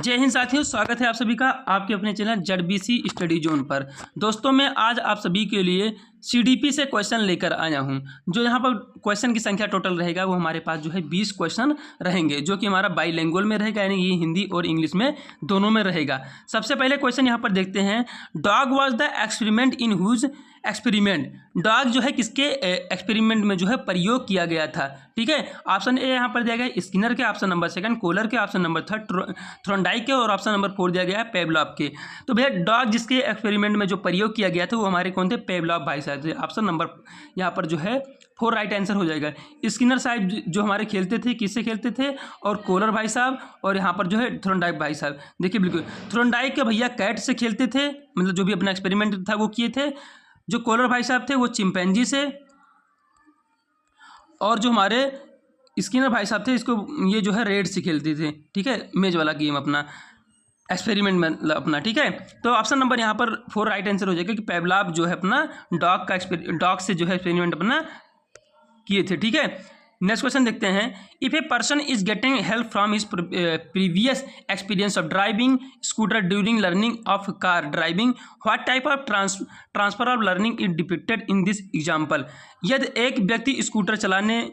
जय हिंद साथियों, स्वागत है आप सभी का आपके अपने चैनल जेडबीसी स्टडी जोन पर। दोस्तों मैं आज आप सभी के लिए सीडीपी से क्वेश्चन लेकर आया हूं। जो यहां पर क्वेश्चन की संख्या टोटल रहेगा वो हमारे पास जो है 20 क्वेश्चन रहेंगे, जो कि हमारा बाईलैंग्वेज में रहेगा, यानी ये हिंदी और इंग्लिश में दोनों में रहेगा। सबसे पहले क्वेश्चन यहां पर देखते हैं। Dog was the experiment in whose experiment. Dog जो है किसके एक्सपेरिमेंट में जो है प्रयोग किया गया था। ठीक है, ऑप्शन ए यहाँ पर दिया गया है स्किनर के, ऑप्शन नंबर सेकंड कोलर के, ऑप्शन नंबर थर्ड थ्रोनडाइक के और ऑप्शन नंबर 4 दिया गया है पेवलॉव के। तो भैया डॉग जिसके एक्सपेरिमेंट में जो प्रयोग किया गया था वो हमारे कौन थे? पेवलॉव भाई साहब थे। ऑप्शन नंबर यहाँ पर जो है 4 राइट आंसर हो जाएगा। स्किनर साहब जो हमारे खेलते थे, किससे खेलते थे? और कोलर भाई साहब, और यहाँ पर जो है थ्रोनडाइक भाई साहब। देखिए बिल्कुल थ्रोनडाइक के भैया कैट से खेलते थे, मतलब जो भी अपना एक्सपेरिमेंट था वो किए थे। जो कोलर भाई साहब थे वो चिंपैंजी से, और जो हमारे स्किनर भाई साहब थे इसको ये जो है रेड से खेलते थे। ठीक है, मेज वाला गेम अपना एक्सपेरिमेंट में अपना। ठीक है, तो ऑप्शन नंबर यहाँ पर 4 राइट आंसर हो जाएगा कि पेवलॉव जो है अपना डॉग से जो है एक्सपेरिमेंट अपना किए थे। ठीक है, नेक्स्ट क्वेश्चन देखते हैं। If a person is getting help from his previous experience of driving scooter during learning of car driving, what type of transfer of learning is depicted in this example. यदि एक व्यक्ति scooter चलाने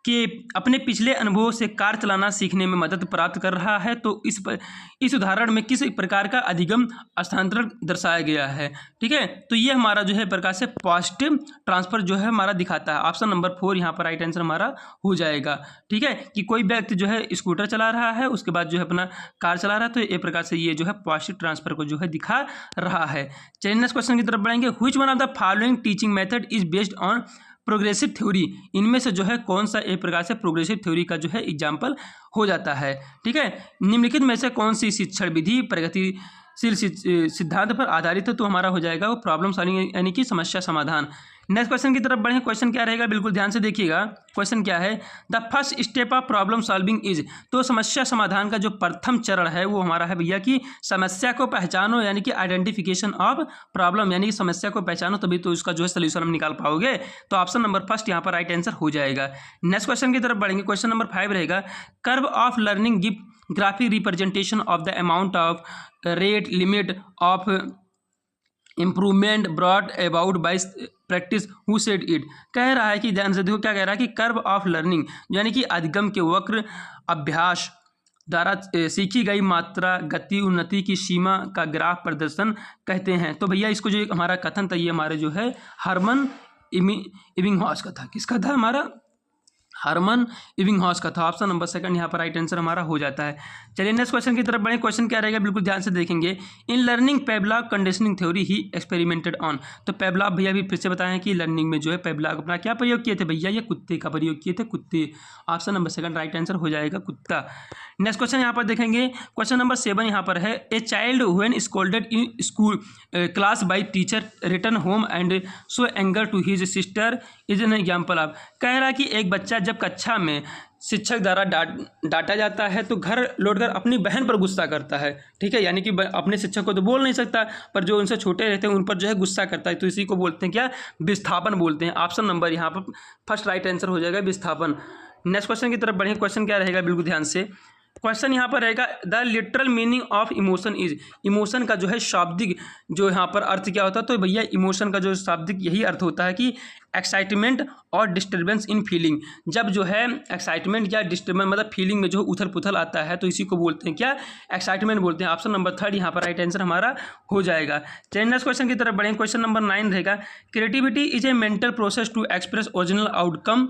कि अपने पिछले अनुभव से कार चलाना सीखने में मदद प्राप्त कर रहा है, तो इस उदाहरण में किस प्रकार का अधिगम स्थानांतरण दर्शाया गया है। ठीक है, तो ये हमारा जो है प्रकार से पॉजिटिव ट्रांसफर जो है हमारा दिखाता है। ऑप्शन नंबर 4 यहाँ पर राइट आंसर हमारा हो जाएगा। ठीक है, कि कोई व्यक्ति जो है स्कूटर चला रहा है, उसके बाद जो है अपना कार चला रहा है, तो एक प्रकार से ये जो है पॉजिटिव ट्रांसफर को जो है दिखा रहा है। चलिए नेक्स्ट क्वेश्चन की तरफ बढ़ेंगे। Which one of the following teaching method is based on progressive theory. इनमें से जो है कौन सा एक प्रकार से प्रोग्रेसिव थ्योरी का जो है एग्जाम्पल हो जाता है। ठीक है, निम्नलिखित में से कौन सी शिक्षण विधि प्रगतिशील सिद्धांत पर आधारित है? तो हमारा हो जाएगा वो प्रॉब्लम सॉल्विंग, यानी कि समस्या समाधान। नेक्स्ट क्वेश्चन की तरफ बढ़े। क्वेश्चन क्या रहेगा, बिल्कुल ध्यान से देखिएगा। क्वेश्चन क्या है? The first step of problem solving is. तो समस्या समाधान का जो प्रथम चरण है वो हमारा है भैया कि समस्या को पहचानो, यानी कि आइडेंटिफिकेशन ऑफ प्रॉब्लम, यानी कि समस्या को पहचानो तभी तो इसका जो है सोल्यूशन हम निकाल पाओगे। तो ऑप्शन नंबर फर्स्ट यहाँ पर राइट आंसर हो जाएगा। नेक्स्ट क्वेश्चन की तरफ बढ़ेंगे। क्वेश्चन नंबर 5 रहेगा। Curve of learning give graphic representation of the amount of rate limit of improvement brought about by practice who said it. कह रहा है कि ध्यान से देखो क्या कह रहा है कि कर्व ऑफ लर्निंग यानी कि अधिगम के वक्र अभ्यास द्वारा सीखी गई मात्रा गति उन्नति की सीमा का ग्राफ प्रदर्शन कहते हैं। तो भैया इसको जो हमारा कथन था ये हमारे जो है हरमन इबिंगहॉस का था। किसका था? हमारा हरमन इबिंगहॉस का था। ऑप्शन नंबर सेकंड यहाँ पर राइट आंसर हमारा हो जाता है। चलिए नेक्स्ट क्वेश्चन की तरफ बढ़े। क्वेश्चन क्या रहेगा, बिल्कुल ध्यान से देखेंगे। In learning Pavlov conditioning theory he experimented on. तो पेवलॉव भैया भी फिर से बताएं कि लर्निंग में जो है पेवलॉव अपना क्या प्रयोग किए थे भैया? ये कुत्ते का प्रयोग किए थे, कुत्ते। Option number second right answer हो जाएगा कुत्ता। नेक्स्ट क्वेश्चन यहाँ पर देखेंगे। क्वेश्चन नंबर 7 यहाँ पर है। A child when scolded in school class by teacher return home and show anger to his sister is an example of. कह रहा है कि एक बच्चा जब कक्षा में शिक्षक द्वारा डांटा जाता है तो घर लौटकर अपनी बहन पर गुस्सा करता है। ठीक है, यानी कि अपने शिक्षक को तो बोल नहीं सकता, पर जो उनसे छोटे रहते हैं उन पर जो है गुस्सा करता है, तो इसी को बोलते हैं क्या? विस्थापन बोलते हैं। ऑप्शन नंबर यहाँ पर फर्स्ट राइट आंसर हो जाएगा विस्थापन। नेक्स्ट क्वेश्चन की तरफ बढ़े। क्वेश्चन क्या रहेगा, बिल्कुल ध्यान से। क्वेश्चन यहाँ पर रहेगा। The literal meaning of emotion is. Emotion का जो है शाब्दिक जो यहाँ पर अर्थ क्या होता है? तो भैया इमोशन का जो शाब्दिक यही अर्थ होता है कि एक्साइटमेंट और डिस्टर्बेंस इन फीलिंग। जब जो है एक्साइटमेंट या डिस्टर्बेंस मतलब फीलिंग में जो उथल पुथल आता है तो इसी को बोलते हैं क्या? एक्साइटमेंट बोलते हैं। ऑप्शन नंबर 3 यहाँ पर राइट आंसर हमारा हो जाएगा। चलिए नेक्स्ट क्वेश्चन की तरफ बढ़ें। क्वेश्चन नंबर 9 रहेगा। Creativity is a mental process to express original outcome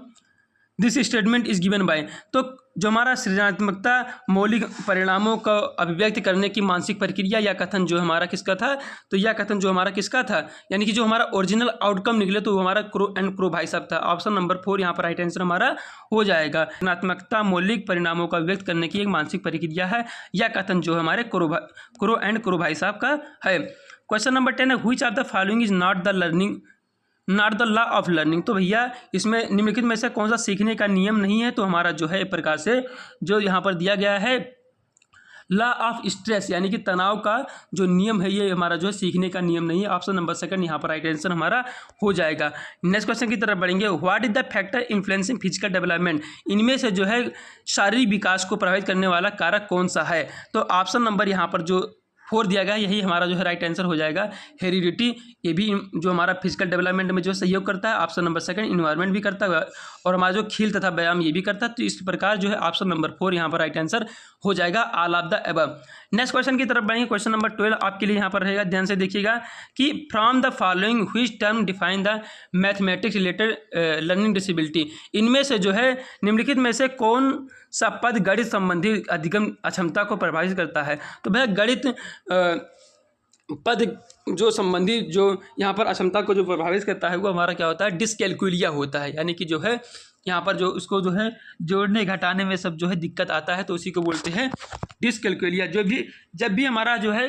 this statement is given by. तो जो हमारा सृजनात्मकता मौलिक परिणामों को अभिव्यक्त करने की मानसिक प्रक्रिया या कथन जो हमारा किसका था? तो यह कथन जो हमारा किसका था? यानी कि जो हमारा ओरिजिनल आउटकम निकले तो वो हमारा क्रो भाई साहब था। ऑप्शन नंबर 4 यहाँ पर राइट आंसर हमारा हो जाएगा। सृजनात्मकता मौलिक परिणामों को अभिव्यक्त करने की एक मानसिक प्रक्रिया है। यह कथन जो हमारे क्रो भाई साहब का है। क्वेश्चन नंबर 10 है। Which of the following is not the law of learning. तो भैया इसमें निम्नलिखित में से कौन सा सीखने का नियम नहीं है? तो हमारा जो है एक प्रकार से जो यहाँ पर दिया गया है लॉ ऑफ स्ट्रेस यानी कि तनाव का जो नियम है ये हमारा जो है सीखने का नियम नहीं है। ऑप्शन नंबर सेकंड यहाँ पर राइट आंसर हमारा हो जाएगा। नेक्स्ट क्वेश्चन की तरफ बढ़ेंगे। What is the factor influencing physical development, इनमें से जो है शारीरिक विकास को प्रभावित करने वाला कारक कौन सा है? तो ऑप्शन नंबर यहाँ पर जो 4 दिया गया यही हमारा जो है राइट आंसर हो जाएगा। हेरिडिटी, ये भी जो हमारा फिजिकल डेवलपमेंट में जो सहयोग करता है। ऑप्शन नंबर सेकंड इन्वायरमेंट भी करता है और हमारा जो खेल तथा व्यायाम ये भी करता है। तो इस प्रकार जो है ऑप्शन नंबर 4 यहाँ पर राइट आंसर हो जाएगा, all of the above. Next question की तरफ बढ़ेंगे। क्वेश्चन नंबर 12 आपके लिए यहाँ पर रहेगा, ध्यान से देखिएगा कि from the following which term define the mathematics related learning disability, इनमें से जो है निम्नलिखित में से कौन सा पद गणित संबंधी अधिगम अक्षमता को प्रभावित करता है? तो भैया गणित पद जो संबंधी जो यहाँ पर अक्षमता को जो प्रभावित करता है वो हमारा क्या होता है? डिसकैलकुलिया होता है। यानी कि जो है यहाँ पर जो उसको जो है जोड़ने घटाने में सब जो है दिक्कत आता है तो उसी को बोलते हैं डिसकैलकुलिया। जब भी हमारा जो है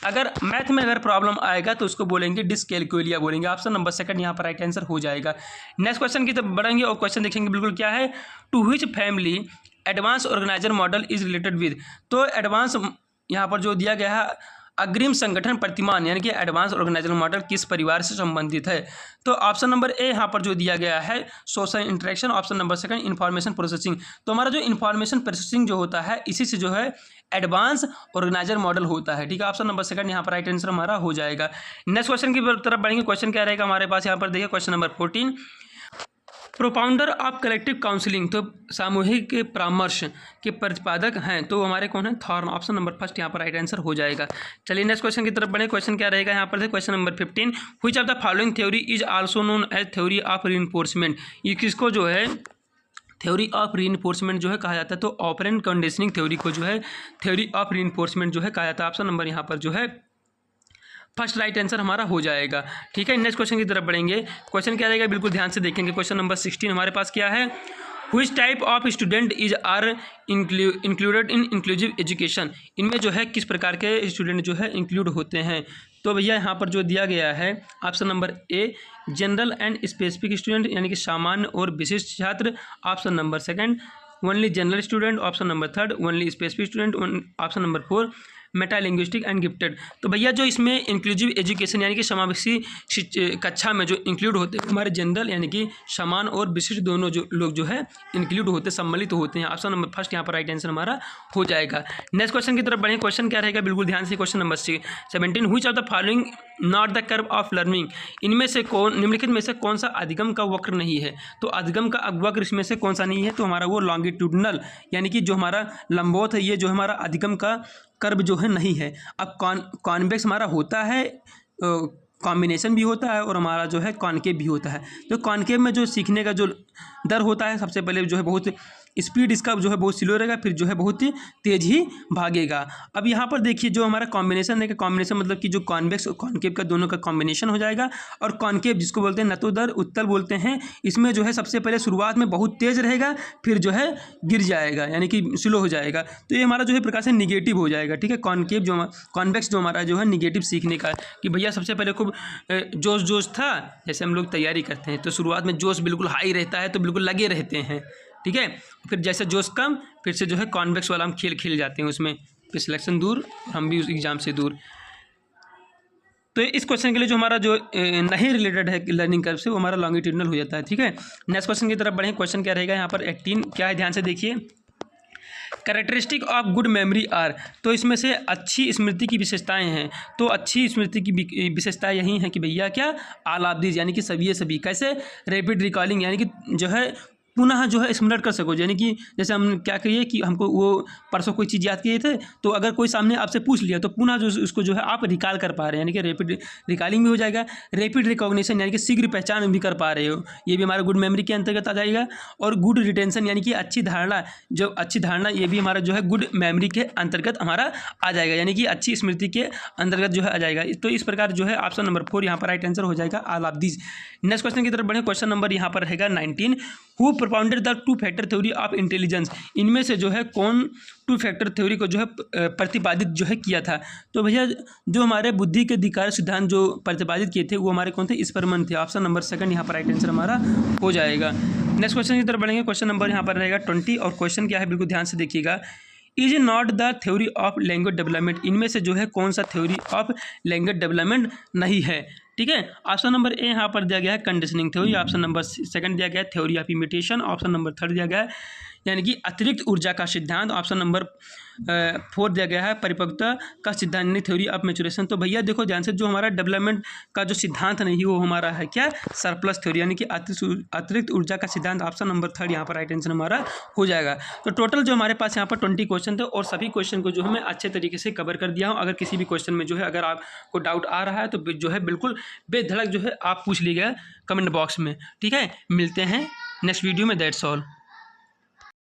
अगर मैथ में अगर प्रॉब्लम आएगा तो उसको बोलेंगे डिसकैलकुलिया बोलेंगे। ऑप्शन नंबर सेकंड यहाँ पर राइट आंसर हो जाएगा। नेक्स्ट क्वेश्चन की तरफ बढ़ेंगे और क्वेश्चन देखेंगे बिल्कुल क्या है, to which family advance organiser model is related with. तो एडवांस यहाँ पर जो दिया गया है अग्रिम संगठन प्रतिमान यानी कि एडवांस ऑर्गेनाइजर मॉडल किस परिवार से संबंधित है? तो ऑप्शन नंबर ए यहाँ पर जो दिया गया है social interaction. Option number second information processing. तो हमारा जो इंफॉर्मेशन प्रोसेसिंग जो होता है इसी से जो है एडवांस ऑर्गेनाइजर मॉडल होता है। ठीक है, ऑप्शन नंबर सेकंड यहाँ पर राइट आंसर हमारा हो जाएगा। नेक्स्ट क्वेश्चन की तरफ बढ़ेंगे। क्वेश्चन क्या रहेगा हमारे पास यहाँ पर देखिए, question number 14, propounder of collective counselling, तो सामूहिक परामर्श के प्रतिपादक हैं तो हमारे कौन है? थॉर्न। ऑप्शन नंबर फर्स्ट यहाँ पर राइट आंसर हो जाएगा। चलिए नेक्स्ट क्वेश्चन की तरफ बढ़े। क्वेश्चन क्या रहेगा यहाँ पर? Question number 15, which of the following theory is also known as theory of reinforcement, ये किसको जो है थ्योरी ऑफ रीइंफोर्समेंट जो है कहा जाता है? तो ऑपरेंट कंडीशनिंग थ्योरी को जो है थ्योरी ऑफ रीइंफोर्समेंट जो है कहा जाता है। ऑप्शन नंबर यहाँ पर जो है फर्स्ट राइट आंसर हमारा हो जाएगा। ठीक है, नेक्स्ट क्वेश्चन की तरफ बढ़ेंगे। क्वेश्चन क्या रहेगा बिल्कुल ध्यान से देखेंगे। क्वेश्चन नंबर 16 हमारे पास क्या है, which type of student is are included in inclusive education, इनमें जो है किस प्रकार के स्टूडेंट जो है इंक्लूड होते हैं? तो भैया यहाँ पर जो दिया गया है option number A general and specific student यानी कि सामान्य और विशिष्ट छात्र। Option number second only general student. Option number third only specific student. Option number 4 metalinguistic and gifted. तो भैया जो इसमें इंक्लूसिव एजुकेशन यानी कि समावेशी कक्षा में जो इंक्लूड होते हैं हमारे जनरल यानी कि समान और विशिष्ट दोनों जो लोग जो है इंक्लूड होते सम्मिलित होते हैं। ऑप्शन नंबर फर्स्ट यहाँ पर राइट आंसर हमारा हो जाएगा। नेक्स्ट क्वेश्चन की तरफ बढ़े। क्वेश्चन क्या रहेगा बिल्कुल ध्यान से, question number 17, which of the following not the curve of learning, इनमें से कौन निम्नलिखित में से कौन सा अधिगम का वक्र नहीं है? तो अधिगम का वक्र इसमें से कौन सा नहीं है? तो हमारा वो लॉन्गिट्यूडनल यानी कि जो हमारा लंबवत है ये जो हमारा अधिगम का कर्व जो है नहीं है। अब कॉन्वेक्स हमारा होता है, कॉम्बिनेशन भी होता है और हमारा जो है कॉनकेव भी होता है। तो कॉनकेव में जो सीखने का जो दर होता है सबसे पहले जो है बहुत स्पीड इसका जो है बहुत स्लो रहेगा, फिर जो है बहुत तेज ही भागेगा। अब यहाँ पर देखिए जो हमारा कॉम्बिनेशन है कि कॉम्बिनेशन मतलब कि जो कॉन्वेक्स और कॉनकेव का दोनों का कॉम्बिनेशन हो जाएगा। और कॉनकेव जिसको बोलते हैं नतोदर उत्तल बोलते हैं, इसमें जो है सबसे पहले शुरुआत में बहुत तेज रहेगा फिर जो है गिर जाएगा यानी कि स्लो हो जाएगा। तो ये हमारा जो है प्रकार से निगेटिव हो जाएगा। ठीक है, कॉनकेव जो कॉन्वेक्स जो हमारा जो है निगेटिव सीखने का कि भैया सबसे पहले खूब जोश था, जैसे हम लोग तैयारी करते हैं तो शुरुआत में जोश बिल्कुल हाई रहता है तो बिल्कुल लगे रहते हैं। ठीक है, फिर जैसे जोश कम फिर से जो है कॉन्वेक्स वाला हम खेल जाते हैं उसमें, फिर सिलेक्शन दूर हम भी उस एग्ज़ाम से दूर। तो इस क्वेश्चन के लिए जो हमारा जो नहीं रिलेटेड है लर्निंग कर्व से वो हमारा लॉन्गिट्यूडनल हो जाता है। ठीक है, नेक्स्ट क्वेश्चन की तरफ बढ़ें। क्वेश्चन क्या रहेगा यहाँ पर 18 क्या है ध्यान से देखिए, characteristic of good memory are, तो इसमें से अच्छी स्मृति की विशेषताएं हैं। तो अच्छी स्मृति की विशेषताएं यही हैं कि भैया क्या ऑल ऑफ दीज यानी कि सभी कैसे रैपिड रिकॉलिंग यानी कि जो है पुनः जो है स्मरण कर सको। यानी कि जैसे हम क्या करिए कि हमको वो परसों कोई चीज़ याद किए थे तो अगर कोई सामने आपसे पूछ लिया तो पुनः जो उसको जो है आप रिकॉल कर पा रहे हैं यानी कि रैपिड रिकॉलिंग भी हो जाएगा। रैपिड रिकॉग्निशन यानी कि शीघ्र पहचान भी कर पा रहे हो, ये भी हमारा गुड मेमोरी के अंतर्गत आ जाएगा। और गुड रिटेंशन यानी कि अच्छी धारणा ये भी हमारा जो है गुड मेमोरी के अंतर्गत हमारा आ जाएगा यानी कि अच्छी स्मृति के अंतर्गत जो है आ जाएगा। तो इस प्रकार जो है ऑप्शन नंबर 4 यहाँ पर राइट आंसर हो जाएगा all of these. Next question की तरफ बढ़े। क्वेश्चन नंबर यहाँ पर रहेगा 19, who propounded the 2 factor theory of intelligence, इनमें से जो है कौन 2 फैक्टर थ्योरी को जो है प्रतिपादित जो है किया था? तो भैया जो हमारे बुद्धि के अधिकार सिद्धांत जो प्रतिपादित किए थे वो हमारे कौन थे? स्परमन थे। ऑप्शन नंबर सेकंड यहाँ पर राइट आंसर हमारा हो जाएगा। नेक्स्ट क्वेश्चन की तरफ बढ़ेंगे। क्वेश्चन नंबर यहाँ पर रहेगा 20 और क्वेश्चन क्या है बिल्कुल ध्यान से देखिएगा, is not the theory of language development, इनमें से जो है कौन सा थ्योरी ऑफ लैंग्वेज डेवलपमेंट नहीं है। ठीक है, ऑप्शन नंबर ए यहाँ पर दिया गया है conditioning theory, option number second दिया गया है theory of imitation, option number third दिया गया है यानी कि अतिरिक्त ऊर्जा का सिद्धांत, ऑप्शन नंबर 4 दिया गया है परिपक्वता का सिद्धांत यानी थ्योरी ऑफ मैचुरेशन। तो भैया देखो ध्यान से, जो हमारा डेवलपमेंट का जो सिद्धांत नहीं वो हमारा है क्या, सरप्लस थ्योरी यानी कि अतिरिक्त ऊर्जा का सिद्धांत, ऑप्शन नंबर थर्ड यहाँ पर राइट आंसर हमारा हो जाएगा। तो टोटल जो हमारे पास यहाँ पर 20 क्वेश्चन थे और सभी क्वेश्चन को जो है मैं अच्छे तरीके से कवर कर दिया हूँ। अगर किसी भी क्वेश्चन में जो है अगर आपको डाउट आ रहा है तो जो है बिल्कुल बेधड़क जो है आप पूछ लीजिएगा कमेंट बॉक्स में। ठीक है, मिलते हैं नेक्स्ट वीडियो में, दैट्स ऑल।